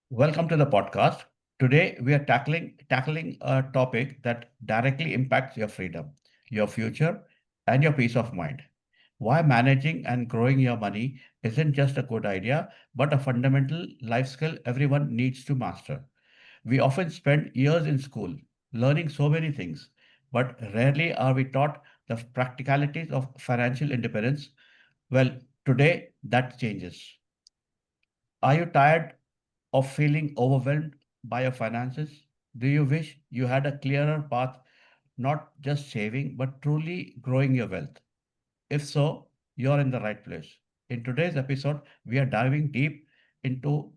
Welcome to the podcast. Today we are tackling a topic that directly impacts your freedom, your future, and your peace of mind. Why managing and growing your money isn't just a good idea, but a fundamental life skill everyone needs to master. We often spend years in school learning so many things, but rarely are we taught the practicalities of financial independence. Well, today that changes. Are you tired of feeling overwhelmed by your finances? Do you wish you had a clearer path, not just saving, but truly growing your wealth? If so, you're in the right place. In today's episode, we are diving deep into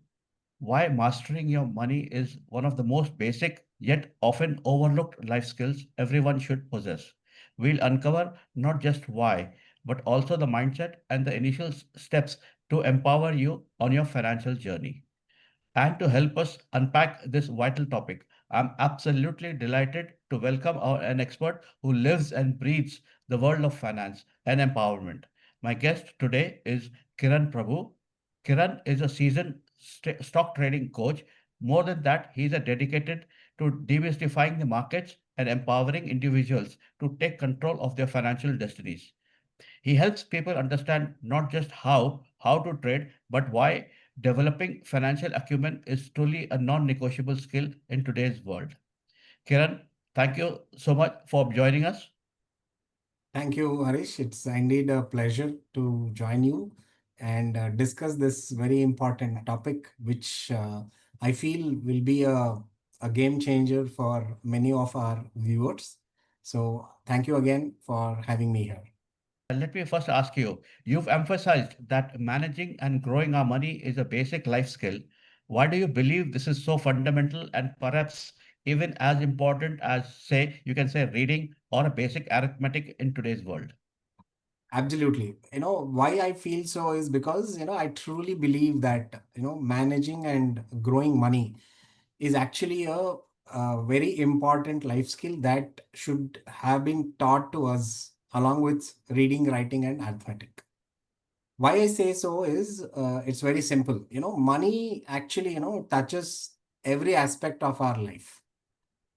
why mastering your money is one of the most basic yet often overlooked life skills everyone should possess. We'll uncover not just why, but also the mindset and the initial steps to empower you on your financial journey. And to help us unpack this vital topic, I'm absolutely delighted to welcome an expert who lives and breathes the world of finance and empowerment. My guest today is Kiran Prabhu. Kiran is a seasoned stock trading coach. More than that, he is a dedicated to demystifying the markets and empowering individuals to take control of their financial destinies. He helps people understand not just how to trade, but why developing financial acumen is truly a non-negotiable skill in today's world. Kiran, thank you so much for joining us. Thank you, Harish. It's indeed a pleasure to join you and discuss this very important topic, which I feel will be a game changer for many of our viewers. So, thank you again for having me here. Let me first ask you, you've emphasized that managing and growing our money is a basic life skill. Why do you believe this is so fundamental and perhaps even as important as, say, you can say reading or a basic arithmetic in today's world? Absolutely. Why I feel so is because, I truly believe that, managing and growing money is actually a very important life skill that should have been taught to us along with reading, writing, and arithmetic. Why I say so is it's very simple. Money actually, touches every aspect of our life,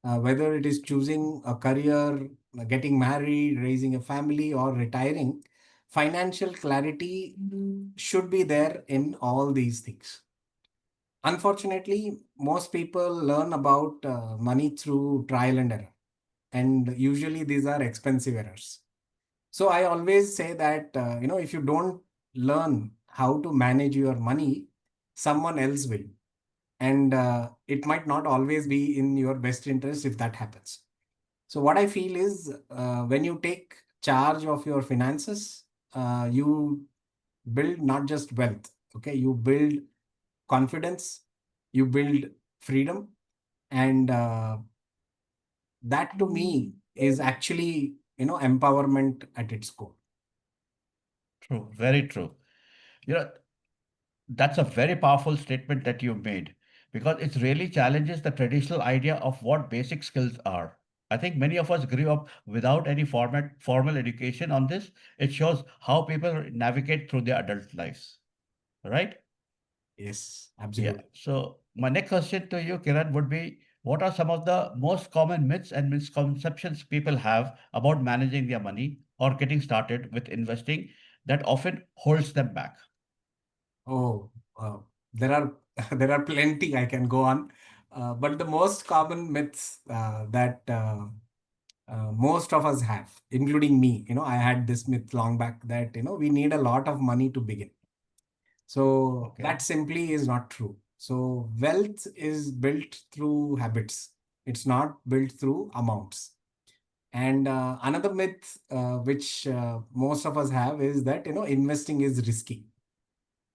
whether it is choosing a career, getting married, raising a family, or retiring. Financial clarity should be there in all these things. Unfortunately, most people learn about money through trial and error, and usually these are expensive errors. So I always say that if you don't learn how to manage your money, someone else will, and it might not always be in your best interest if that happens. So what I feel is when you take charge of your finances, you build not just wealth. Okay, you build confidence, you build freedom, and that to me is actually empowerment at its core. True, very true. You know, that's a very powerful statement that you've made because it really challenges the traditional idea of what basic skills are. I think many of us grew up without any formal education on this. It shows how people navigate through their adult lives, right? Yes, Yeah. absolutely. So my next question to you, Kiran, would be what are some of the most common myths and misconceptions people have about managing their money or getting started with investing that often holds them back? Oh, there are there are plenty I can go on, but the most common myths that most of us have, including me, I had this myth long back that we need a lot of money to begin. So Okay. that simply is not true. So wealth is built through habits. It's not built through amounts. And another myth which most of us have is that investing is risky.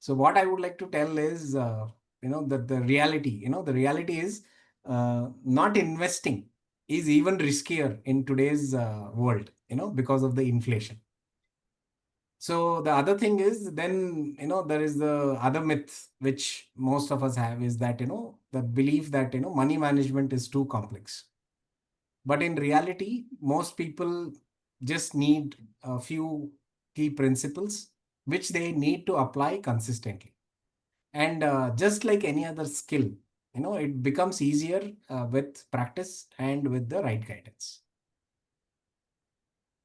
So what I would like to tell is, that the reality is not investing is even riskier in today's world, because of the inflation. So the other thing is then, there is the other myth which most of us have is that, the belief that, money management is too complex. But in reality, most people just need a few key principles which they need to apply consistently. And just like any other skill, it becomes easier with practice and with the right guidance.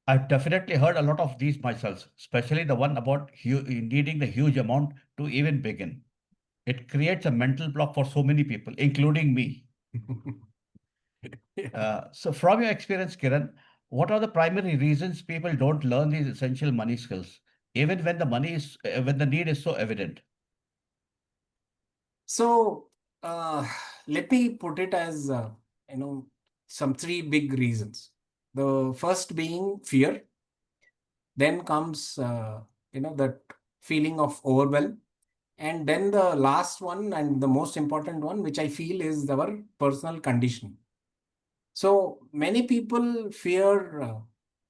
I've definitely heard a lot of these myself, especially the one about needing the huge amount to even begin. It creates a mental block for so many people, including me. Yeah. So, from your experience, Kiran, what are the primary reasons people don't learn these essential money skills, even when when the need is so evident? So uh, let me put it as you know some three big reasons. The first being fear, then comes that feeling of overwhelm, and then the last one and the most important one, which I feel is our personal conditioning. So many people fear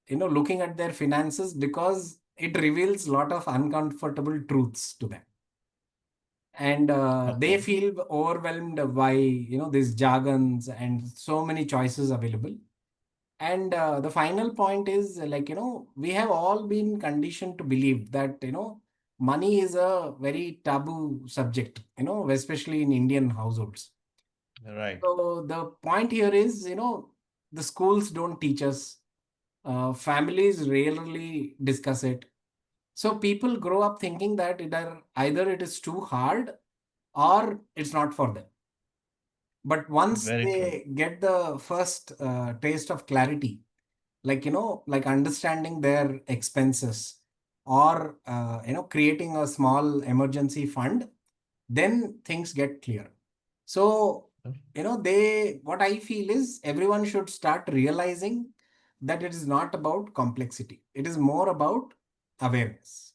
looking at their finances because it reveals a lot of uncomfortable truths to them, and they Okay, feel overwhelmed by these jargons and so many choices available. And the final point is, we have all been conditioned to believe that money is a very taboo subject, especially in Indian households. right. So the point here is, the schools don't teach us, families rarely discuss it. So people grow up thinking that either it is too hard or it's not for them. But once Very true. they get the first taste of clarity, like understanding their expenses, or creating a small emergency fund, then things get clear. So they what I feel is everyone should start realizing that it is not about complexity, it is more about awareness.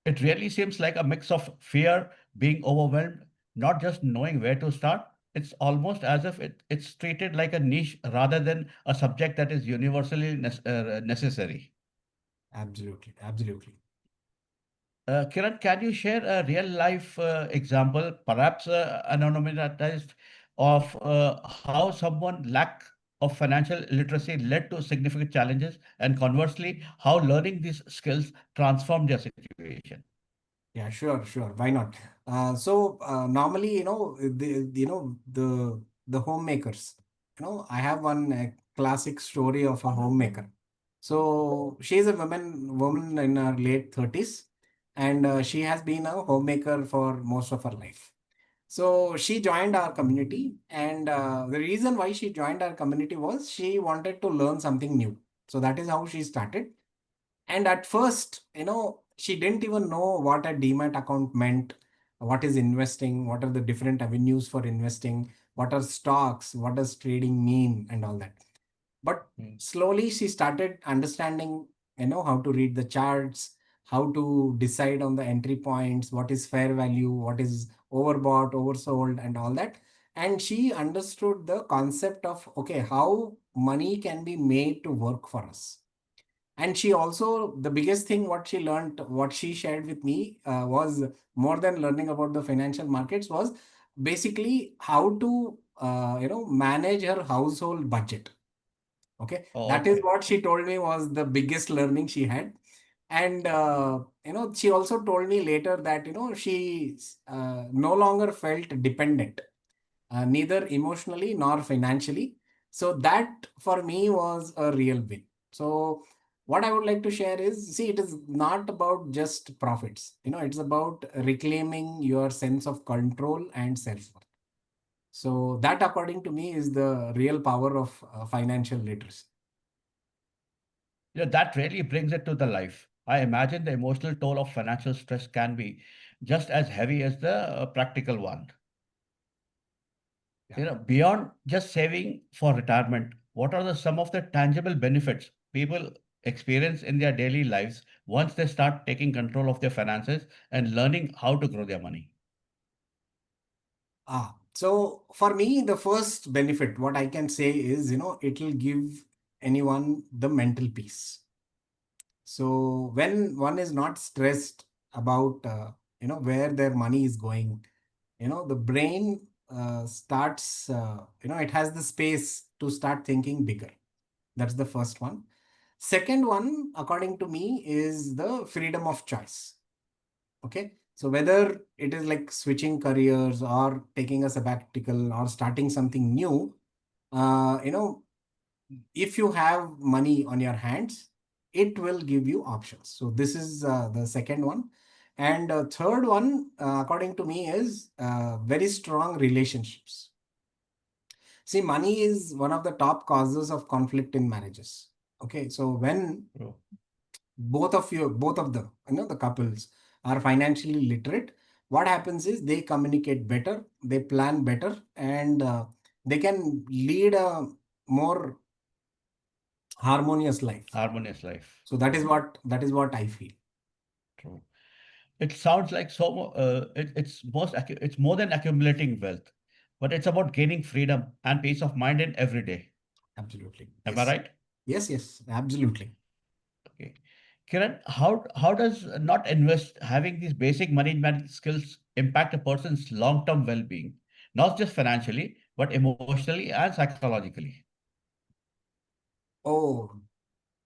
It really seems like a mix of fear, being overwhelmed, not just knowing where to start. It's almost as if it's treated like a niche rather than a subject that is universally necessary. Absolutely, absolutely. Kiran, can you share a real life example, perhaps anonymized, of how someone lack of financial literacy led to significant challenges, and conversely, how learning these skills transformed their situation? Yeah, sure, sure. Why not? So normally, the homemakers. I have one classic story of a homemaker. So she is a woman in her late 30s, and she has been a homemaker for most of her life. So she joined our community, and the reason why she joined our community was she wanted to learn something new. So that is how she started. And at first, she didn't even know what a demat account meant, what is investing, what are the different avenues for investing, what are stocks, what does trading mean, and all that. But Hmm. slowly she started understanding, how to read the charts, how to decide on the entry points, what is fair value, what is overbought, oversold, and all that. And she understood the concept of, okay, how money can be made to work for us. And she also, the biggest thing what she learned, what she shared with me, was more than learning about the financial markets, was basically how to manage her household budget. Okay, Oh, that is okay. what she told me was the biggest learning she had. And she also told me later that she no longer felt dependent, neither emotionally nor financially. So that for me was a real win. So what I would like to share is, see, it is not about just profits. It's about reclaiming your sense of control and self-worth. So that, according to me, is the real power of financial literacy. That really brings it to the life. I imagine the emotional toll of financial stress can be just as heavy as the practical one. Yeah. Beyond just saving for retirement, what are some of the tangible benefits people experience in their daily lives once they start taking control of their finances and learning how to grow their money? So for me, the first benefit, what I can say is, it will give anyone the mental peace. So when one is not stressed about where their money is going, the brain starts it has the space to start thinking bigger. That's the first one. Second one, according to me, is the freedom of choice. Okay. So whether it is like switching careers or taking a sabbatical or starting something new, you know, if you have money on your hands, it will give you options. So this is the second one. And third one, according to me, is very strong relationships. See, money is one of the top causes of conflict in marriages. Okay, so when True. both of them, the couples are financially literate, what happens is they communicate better, they plan better, and they can lead a more harmonious life. Harmonious life. So that is what I feel. True. It sounds like it's more than accumulating wealth, but it's about gaining freedom and peace of mind in every day. Absolutely. Am I Yes. right? Yes, absolutely. Okay. Kiran, how does not invest having these basic money management skills impact a person's long-term well-being, not just financially, but emotionally and psychologically? Oh,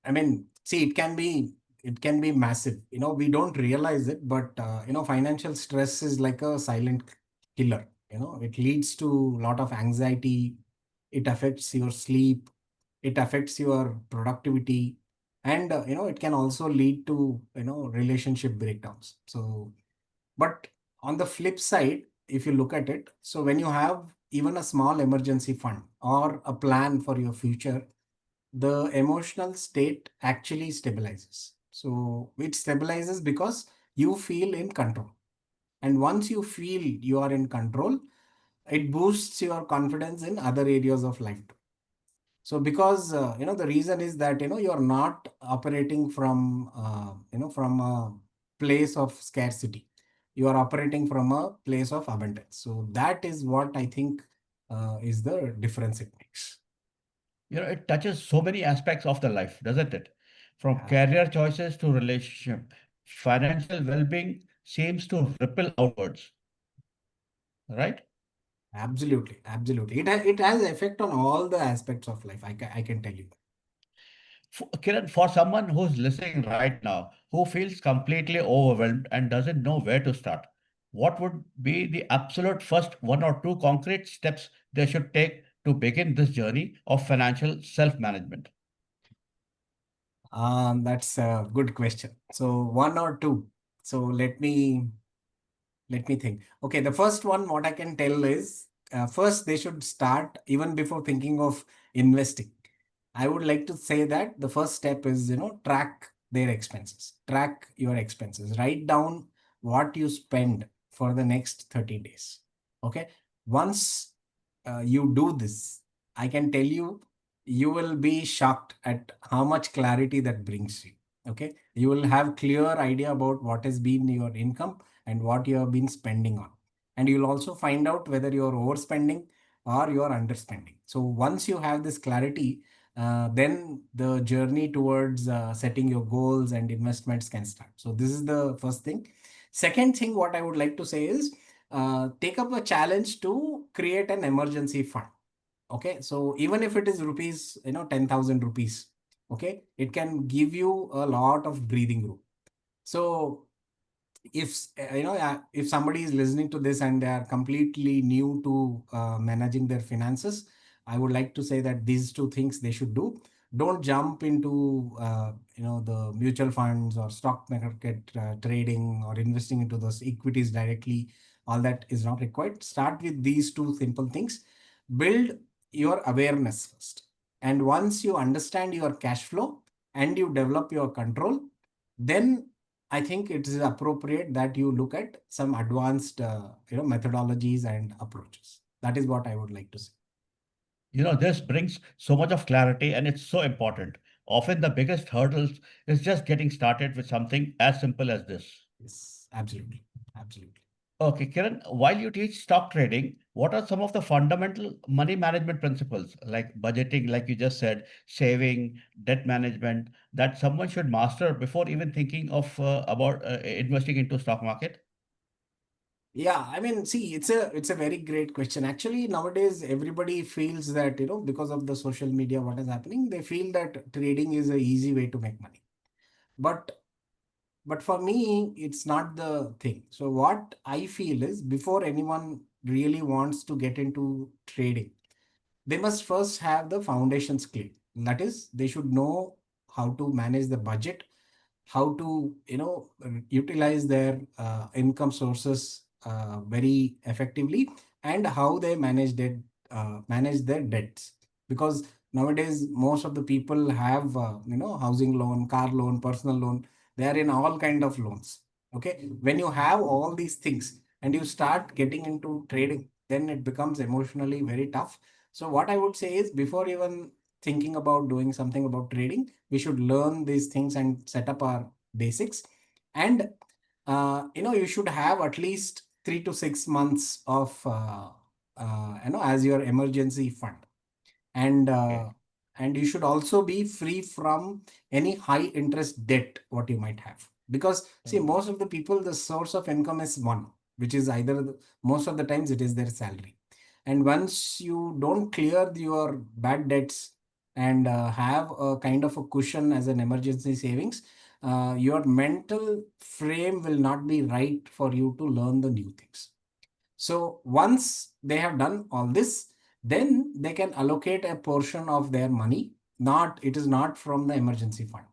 I mean, see, it can be massive. We don't realize it, but financial stress is like a silent killer. It leads to a lot of anxiety. It affects your sleep. It affects your productivity, and it can also lead to relationship breakdowns. So, but on the flip side, if you look at it, so when you have even a small emergency fund or a plan for your future, the emotional state actually stabilizes. So it stabilizes because you feel in control. And once you feel you are in control, it boosts your confidence in other areas of life too. So because the reason is that you are not operating from a place of scarcity. You are operating from a place of abundance. So that is what I think is the difference it makes. It touches so many aspects of the life, doesn't it? From Yeah. career choices to relationship, financial well-being seems to ripple outwards, right? Absolutely. It has effect on all the aspects of life. I can tell you. Kiran, for someone who's listening right now, who feels completely overwhelmed and doesn't know where to start, what would be the absolute first one or two concrete steps they should take to begin this journey of financial self-management? That's a good question. So one or two. So let me think. Okay, the first one, what I can tell is first they should start even before thinking of investing. I would like to say that the first step is, track their expenses. Track your expenses. Write down what you spend for the next 30 days. Okay. Once you do this, I can tell you, you will be shocked at how much clarity that brings you. Okay. You will have clear idea about what has been your income and what you have been spending on. And you'll also find out whether you're overspending or you're underspending. So once you have this clarity, then the journey towards setting your goals and investments can start. So this is the first thing. Second thing, what I would like to say is take up a challenge to create an emergency fund. Okay, so even if it is rupees, 10,000 rupees, okay, it can give you a lot of breathing room. So if somebody is listening to this and they are completely new to managing their finances, I would like to say that these two things they should do. Don't jump into the mutual funds or stock market trading or investing into those equities directly. All that is not required. Start with these two simple things. Build your awareness first, and once you understand your cash flow and you develop your control, then I think it is appropriate that you look at some advanced, methodologies and approaches. That is what I would like to say. This brings so much of clarity and it's so important. Often the biggest hurdles is just getting started with something as simple as this. Yes, absolutely. Okay, Kiran, while you teach stock trading, what are some of the fundamental money management principles like budgeting, like you just said, saving, debt management, that someone should master before even thinking of about investing into stock market? Yeah, I mean, see, it's a very great question. Actually, nowadays everybody feels that because of the social media, what is happening, they feel that trading is a easy way to make money. But But for me, it's not the thing. So what I feel is, before anyone really wants to get into trading, they must first have the foundations clear. That is, they should know how to manage the budget, how to utilize their income sources very effectively, and how they manage their debts. Because nowadays most of the people have housing loan, car loan, personal loan. They are in all kind of loans. Okay, when you have all these things and you start getting into trading, then it becomes emotionally very tough. So what I would say is, before even thinking about doing something about trading, we should learn these things and set up our basics. And you should have at least 3 to 6 months of as your emergency fund. and uh, Okay. and you should also be free from any high interest debt what you might have. Because see, Mm. most of the people, the source of income is one, which is either most of the times it is their salary. And once you don't clear your bad debts and have a kind of a cushion as an emergency savings, your mental frame will not be right for you to learn the new things. So once they have done all this, then they can allocate a portion of their money. Not, it is not from the emergency fund.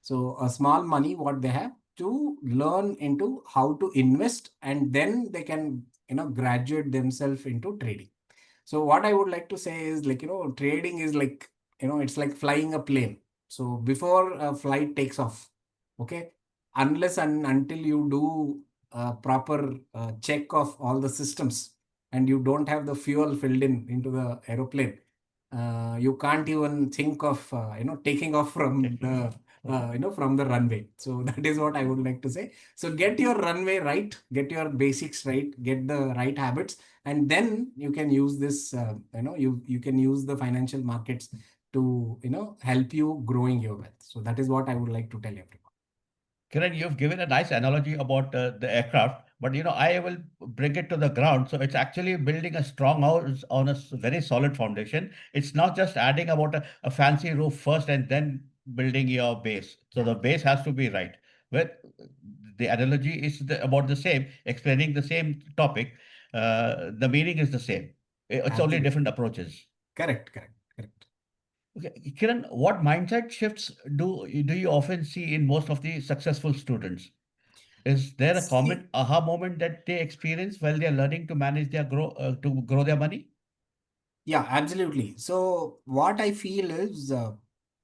So a small money what they have to learn into how to invest, and then they can graduate themselves into trading. So what I would like to say is, like, trading is like, it's like flying a plane. So before a flight takes off, okay, unless and until you do a proper check of all the systems, and you don't have the fuel filled into the aeroplane, you can't even think of taking off from Taking the off. Okay. from the runway. So that is what I would like to say. So get your runway right, get your basics right, get the right habits, and then you can use this you can use the financial markets to help you growing your wealth. So that is what I would like to tell everyone. Kiran, you've given a nice analogy about the aircraft, but I will bring it to the ground. So it's actually building a strong house on a very solid foundation. It's not just adding about a fancy roof first and then building your base. So Yeah, the base has to be right. Well, the analogy is about the same, explaining the same topic. The meaning is the same. It's only absolutely. different approaches. Correct, correct, correct. Okay, Kiran, what mindset shifts do you often see in most of the successful students? Is there a See, common aha moment that they experience while they are learning to manage their grow their money? yeah, absolutely. So what I feel is,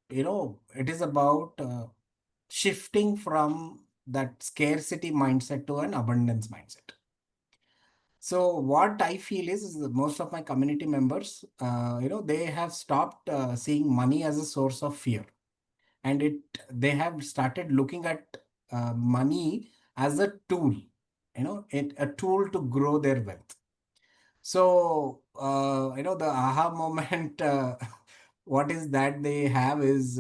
it is about shifting from that scarcity mindset to an abundance mindset. So what I feel is that most of my community members, they have stopped seeing money as a source of fear, and they have started looking at money as a tool, a tool to grow their wealth. So the aha moment, what is that they have is,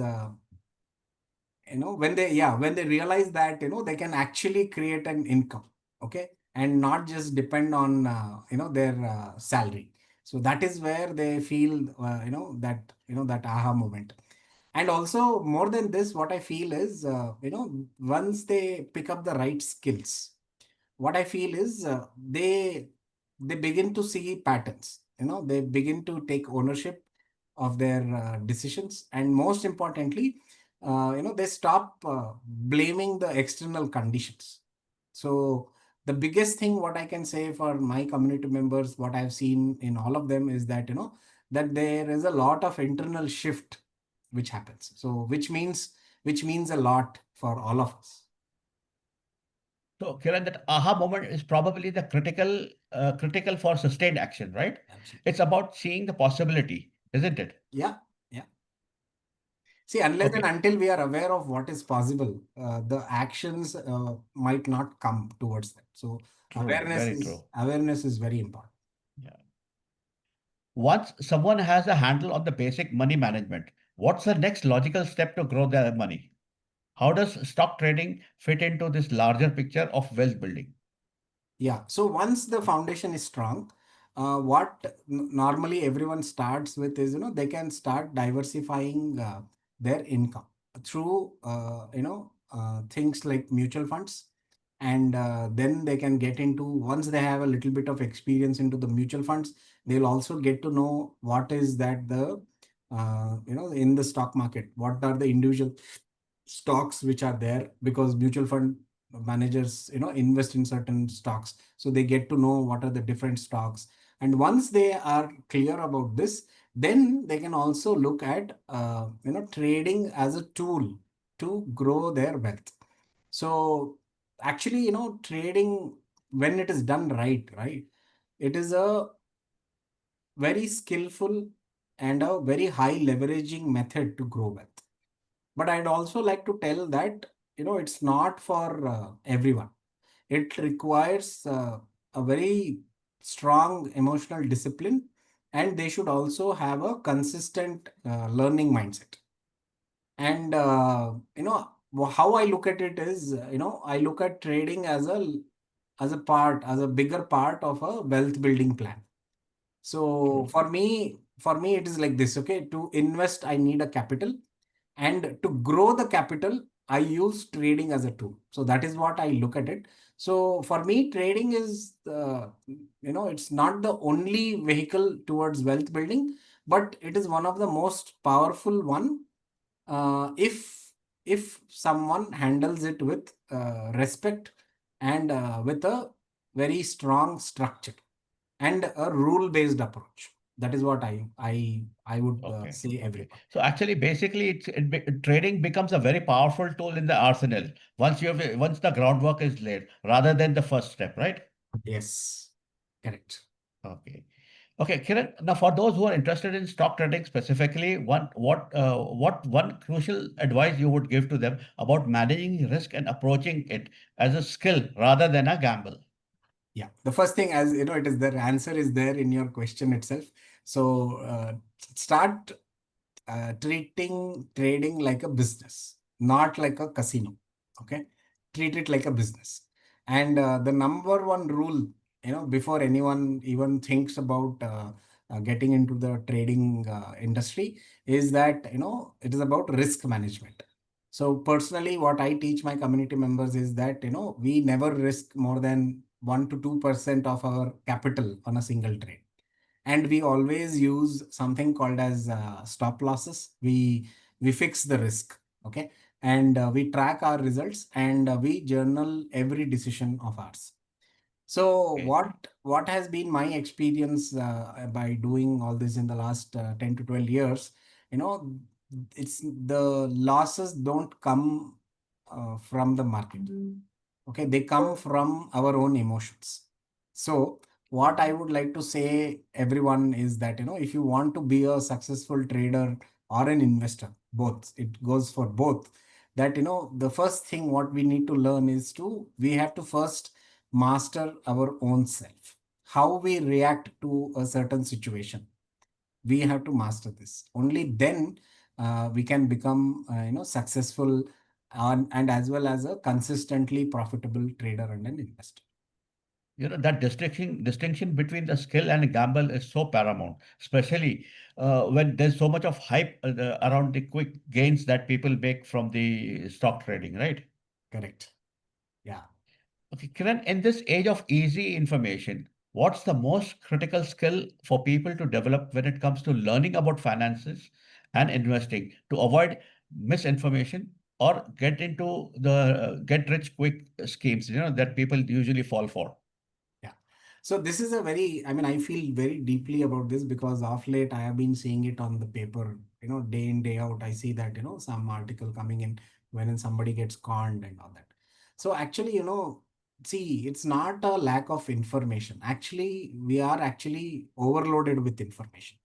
when they realize that they can actually create an income, okay, and not just depend on their salary. So that is where they feel that aha moment. And also, more than this, what I feel is, once they pick up the right skills, what I feel is, they begin to see patterns. They begin to take ownership of their decisions, and most importantly, they stop blaming the external conditions. So the biggest thing what I can say for my community members, what I've seen in all of them, is that that there is a lot of internal shift which happens. So which means a lot for all of us. So, Kiran, that aha moment is probably the critical for sustained action, right? Absolutely. It's about seeing the possibility, isn't it? Yeah. Yeah. See, unless and Okay, until we are aware of what is possible, the actions might not come towards that. So true, very true. awareness is very important. Yeah. Once someone has a handle on the basic money management, what's the next logical step to grow their money? How does stock trading fit into this larger picture of wealth building? Yeah. So once the foundation is strong, normally everyone starts with is, they can start diversifying their income through things like mutual funds, and then they can get into, once they have a little bit of experience into the mutual funds, they'll also get to know what is that the in the stock market, what are the individual stocks which are there, because mutual fund managers invest in certain stocks, so they get to know what are the different stocks. And once they are clear about this, then they can also look at trading as a tool to grow their wealth. So actually, trading, when it is done right, it is a very skillful and a very high leveraging method to grow wealth. But I'd also like to tell that it's not for everyone. It requires a very strong emotional discipline, and they should also have a consistent learning mindset. And how I look at it is, I look at trading as a bigger part of a wealth building plan. So True. for me, it is like this. Okay, to invest, I need a capital, and to grow the capital, I use trading as a tool. So that is what I look at it. So for me, trading is it's not the only vehicle towards wealth building, but it is one of the most powerful one, if someone handles it with respect, and with a very strong structure and a rule based approach. That is what I would Okay. say Okay. everyone. So actually, basically, trading becomes a very powerful tool in the arsenal once the groundwork is laid, rather than the first step, right? Yes, correct. Okay. Okay, Kiran. Now, for those who are interested in stock trading specifically, what one crucial advice you would give to them about managing risk and approaching it as a skill rather than a gamble? Yeah, the first thing, as you know, it is the answer is there in your question itself. So start treating trading like a business, not like a casino. Okay, treat it like a business. And the number one rule, before anyone even thinks about getting into the trading industry, is that it is about risk management. So personally, what I teach my community members is that we never risk more than 1 to 2% of our capital on a single trade, and we always use something called as stop losses. We fix the risk. Okay, and we track our results, and we journal every decision of ours. So Okay. what has been my experience by doing all this in the last 10 to 12 years, you know it's the losses don't come from the market. Okay, they come from our own emotions. So what I would like to say everyone is that if you want to be a successful trader or an investor, both, it goes for both, that the first thing what we need to learn is we have to first master our own self, how we react to a certain situation. We have to master this. Only then we can become successful, and as well as a consistently profitable trader and an investor. That distinction between the skill and gamble is so paramount, especially when there's so much of hype around the quick gains that people make from the stock trading, right? Correct. Yeah. Okay, Kiran, in this age of easy information, what's the most critical skill for people to develop when it comes to learning about finances and investing to avoid misinformation or get into the get rich quick schemes, that people usually fall for? Yeah. So this is a very, I mean, I feel very deeply about this because of late I have been seeing it on the paper, day in, day out. I see that, some article coming in when somebody gets conned and all that. So actually, see, it's not a lack of information. Actually, we are actually overloaded with information.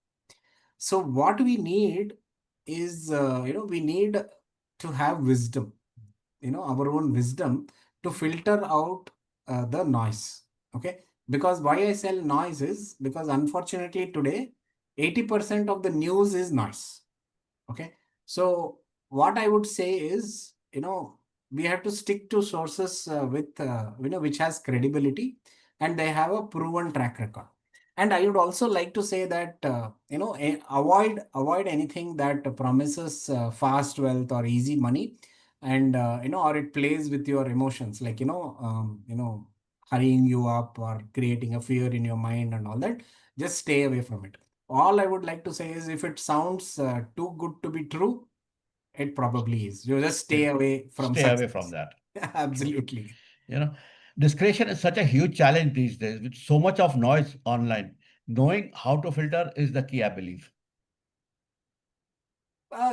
So what we need is, we need to have wisdom, our own wisdom, to filter out the noise. Okay, because why I sell noise is because unfortunately today 80% of the news is noise. Okay, so what I would say is, we have to stick to sources with which has credibility, and they have a proven track record. And I would also like to say that avoid anything that promises fast wealth or easy money, and or it plays with your emotions, like hurrying you up or creating a fear in your mind and all that. Just stay away from it. All I would like to say is, if it sounds too good to be true, it probably is. You just stay It, away from stay such away from things. that. True. Absolutely. You know, discretion is such a huge challenge these days with so much of noise online. Knowing how to filter is the key, I believe.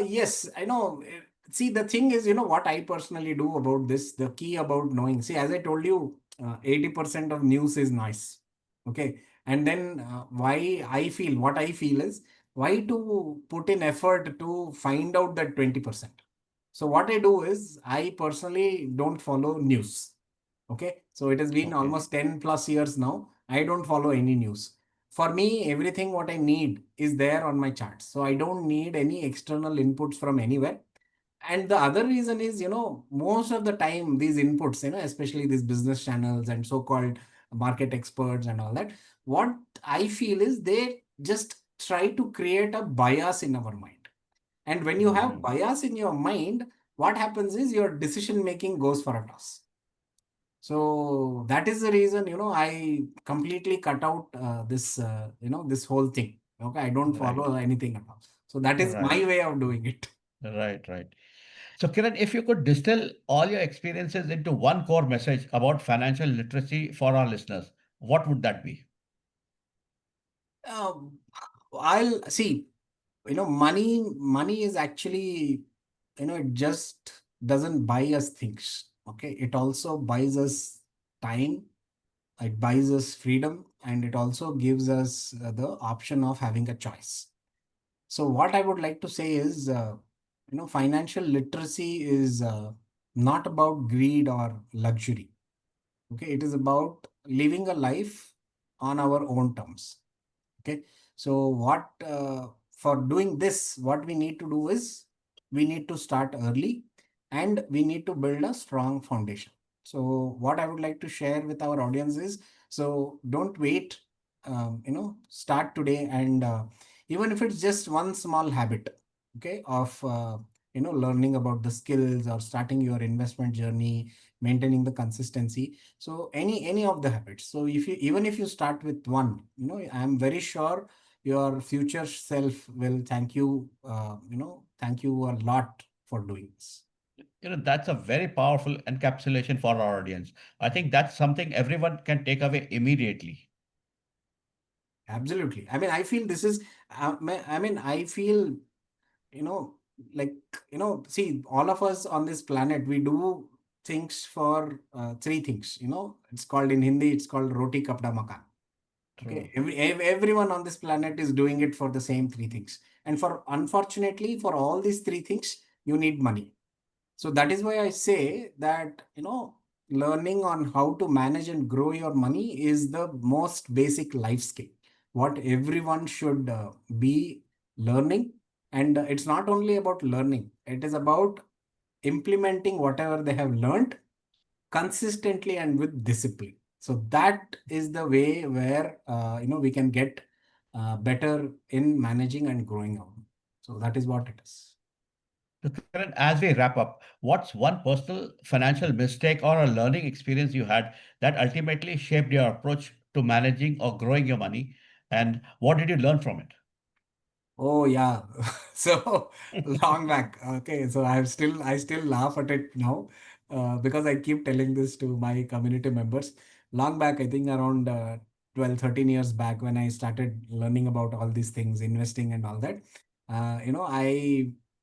Yes, I know. See, the thing is, what I personally do about this, the key about knowing, see, as I told you, 80% of news is noise. Okay. And then what I feel is, why to put in effort to find out that 20%? So what I do is, I personally don't follow news. Okay. So it has been Okay. almost 10 plus years now. I don't follow any news. For me, everything what I need is there on my charts. So I don't need any external inputs from anywhere. And the other reason is, most of the time, these inputs, especially these business channels and so-called market experts and all that, what I feel is they just try to create a bias in our mind. And when you have Hmm. bias in your mind, what happens is your decision making goes for a toss. So that is the reason, I completely cut out this whole thing. Okay, I don't Right. follow anything at all. So that is Right. my way of doing it. Right. Right. So, Kiran, if you could distill all your experiences into one core message about financial literacy for our listeners, what would that be? Um, I'll see. Money is actually, it just doesn't buy us things. Okay, it also buys us time. It buys us freedom, and it also gives us the option of having a choice. So what I would like to say is, financial literacy is not about greed or luxury. Okay, it is about living a life on our own terms. Okay, so for doing this, what we need to do is, we need to start early, and we need to build a strong foundation. So what I would like to share with our audience is, so don't wait, start today, and even if it's just one small habit, okay, of learning about the skills, or starting your investment journey, maintaining the consistency. So any of the habits. So if you even if you start with one, I'm very sure your future self will thank you a lot for doing this. That's a very powerful encapsulation for our audience. I think that's something everyone can take away immediately. Absolutely. I mean, I feel this is, I feel, you know, like, see, all of us on this planet, we do things for three things. It's called, in Hindi, it's called roti kapda makan. True. Okay, everyone on this planet is doing it for the same three things. And for, unfortunately, for all these three things, you need money. So that is why I say that, learning on how to manage and grow your money is the most basic life skill, what everyone should be learning. And it's not only about learning, it is about implementing whatever they have learned consistently and with discipline. So that is the way where we can get better in managing and growing up. So that is what it is. So, Kiran, as we wrap up, what's one personal financial mistake or a learning experience you had that ultimately shaped your approach to managing or growing your money? And what did you learn from Oh yeah. So long back. Okay. So I still laugh at it now, because I keep telling this to my community members. Long back, I think around 12, 13 years back, when I started learning about all these things, investing and all that,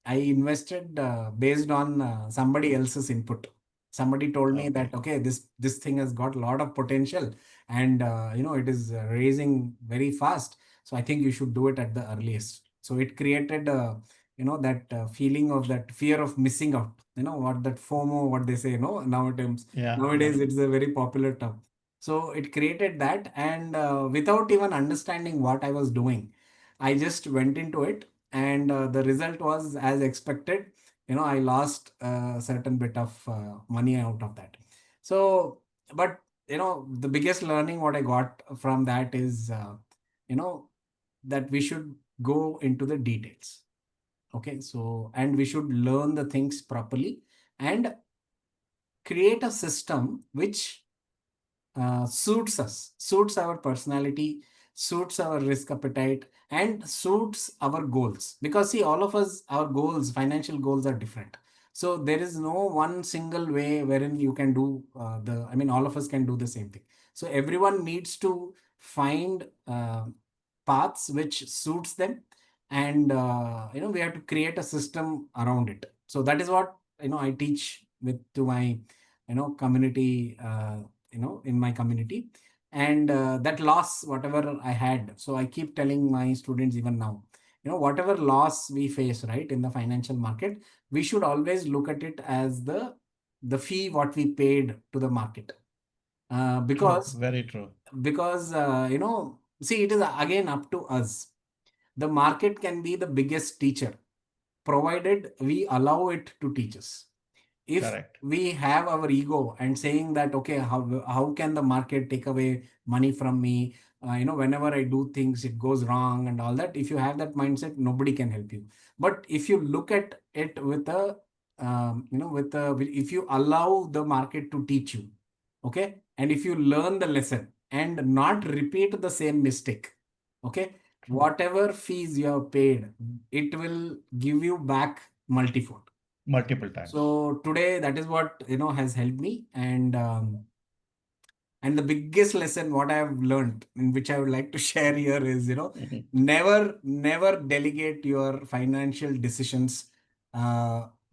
I invested based on somebody else's input. Somebody told it? me that, Okay. okay, this thing has got a lot of potential, and it is raising very fast, so I think you should do it at the earliest. So it created that feeling of that fear of missing out, what that FOMO, what they say, nowadays. Yeah, yeah. Nowadays it's a very popular term. So it created that, and without even understanding what I was doing, I just went into it, and the result was as expected. I lost a certain bit of money out of that. So, but the biggest learning what I got from that is, you know that we should go into the details. Okay, so, and we should learn the things properly, and create a system which suits us, suits our personality, suits our risk appetite, and suits our goals. Because, see, all of us, our goals, financial goals are different. So there is no one single way wherein you can do I mean, all of us can do the same thing. So everyone needs to find paths which suits them, and we have to create a system around it. So that is what I teach with to my community. In my community, and that loss whatever I had, so I keep telling my students even now, whatever loss we face, right, in the financial market, we should always look at it as the fee what we paid to the market. True, Because very true. see, it is again up to us. The market can be the biggest teacher, provided we allow it to teach us. If Correct. we have our ego and saying that, okay, how can the market take away money from me, whenever I do things it goes wrong and all that, if you have that mindset, nobody can help you. But if you look at it with a if you allow the market to teach you, okay, and if you learn the lesson and not repeat the same mistake, okay, True. whatever fees you have paid, it will give you back multifold. Multiple times. So today, that is what has helped me, and the biggest lesson what I have learned, in which I would like to share here, is never delegate your financial decisions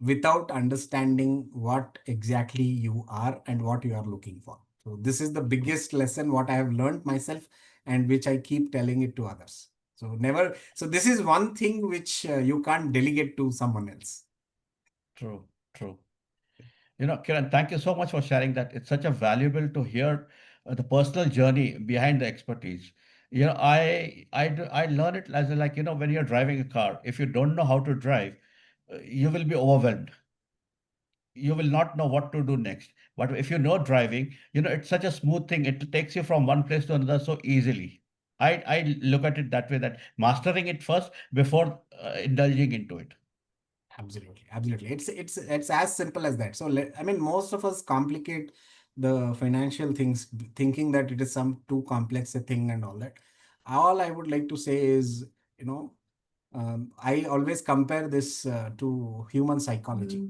without understanding what exactly you are and what you are looking for. So this is the True. biggest lesson what I have learned myself, and which I keep telling it to others. So never. So this is one thing which you can't delegate to someone else. True. True. Kiran, thank you so much for sharing that. It's such a valuable to hear the personal journey behind the expertise. I learn it as like, when you're driving a car, if you don't know how to drive, you will be overwhelmed. You will not know what to do next. But if you know driving, it's such a smooth thing. It takes you from one place to another so easily. I look at it that way, that mastering it first before indulging into it. Absolutely, absolutely. It's as simple as that. So I mean, most of us complicate the financial things, thinking that it is some too complex a thing and all that. All I would like to say is, you know, I always compare this to human psychology.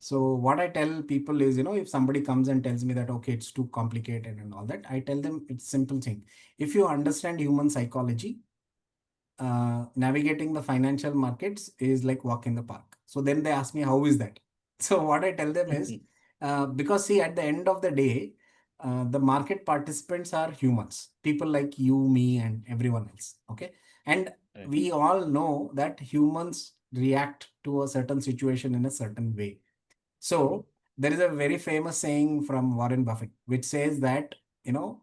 So what I tell people is, if somebody comes and tells me that, okay, it's too complicated and all that, I tell them it's simple thing. If you understand human psychology, navigating the financial markets is like walk in the park. So then they ask me, how is that? So what I tell them is, because see, at the end of the day, the market participants are humans, people like you, me, and everyone else. Okay. And Right. we all know that humans react to a certain situation in a certain way. True. So there is a very famous saying from Warren Buffett, which says that, you know,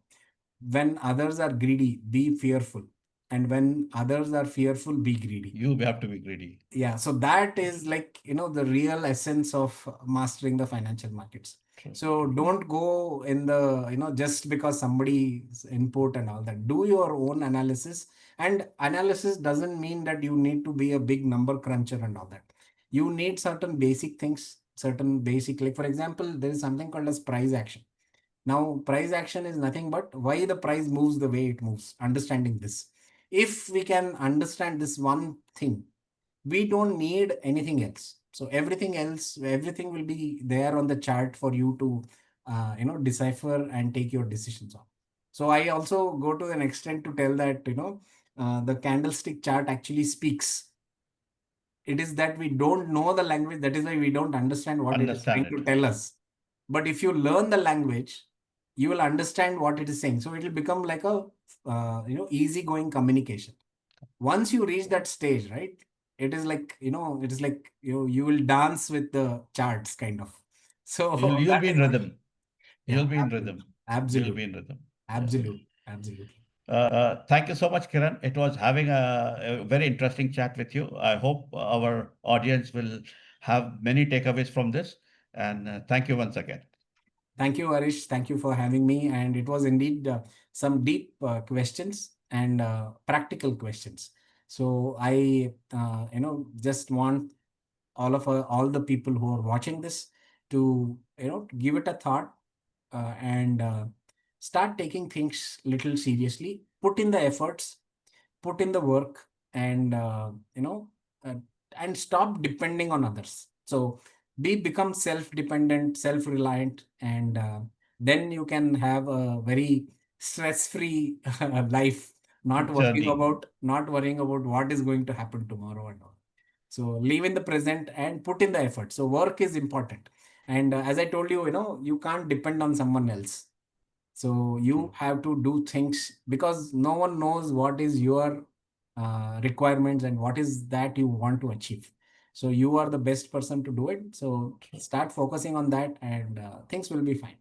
when others are greedy, be fearful. And when others are fearful, be greedy. You have to be greedy. Yeah. So that is like, the real essence of mastering the financial markets. True. So True. don't go in the, just because somebody's input and all that. Do your own analysis. And analysis doesn't mean that you need to be a big number cruncher and all that. You need certain basic things, certain basic, like for example, there is something called as price action. Now, price action is nothing but why the price moves the way it moves, understanding this. If we can understand this one thing, we don't need anything else. So everything will be there on the chart for you to, decipher and take your decisions on. So I also go to an extent to tell that, the candlestick chart actually speaks. It is that we don't know the language. That is why we don't understand what it is Understand trying it. to tell us. But if you learn the language, you will understand what it is saying. So it will become like a easygoing communication. Once you reach that stage, right? It is like you will dance with the charts kind of. So You'll that be is in what. rhythm. Yeah, You'll be in absolutely, rhythm. You'll be absolutely, in rhythm. Yes. absolutely. Thank you so much, Kiran. It was having a very interesting chat with you. I hope our audience will have many takeaways from this. And thank you once again. Thank you, Harish. Thank you for having me. And it was indeed some deep questions and practical questions. So I, just want all the people who are watching this to give it a thought, and start taking things little seriously, put in the efforts, put in the work, and uh, and stop depending on others. So become self dependent, self reliant, and then you can have a very stress free life, Journey. not worrying about what is going to happen tomorrow and all. So live in the present and put in the effort. So work is important. And as I told you, you can't depend on someone else. So you True. have to do things, because no one knows what is your requirements and what is that you want to achieve. So you are the best person to do it. So True. start focusing on that, and things will be fine.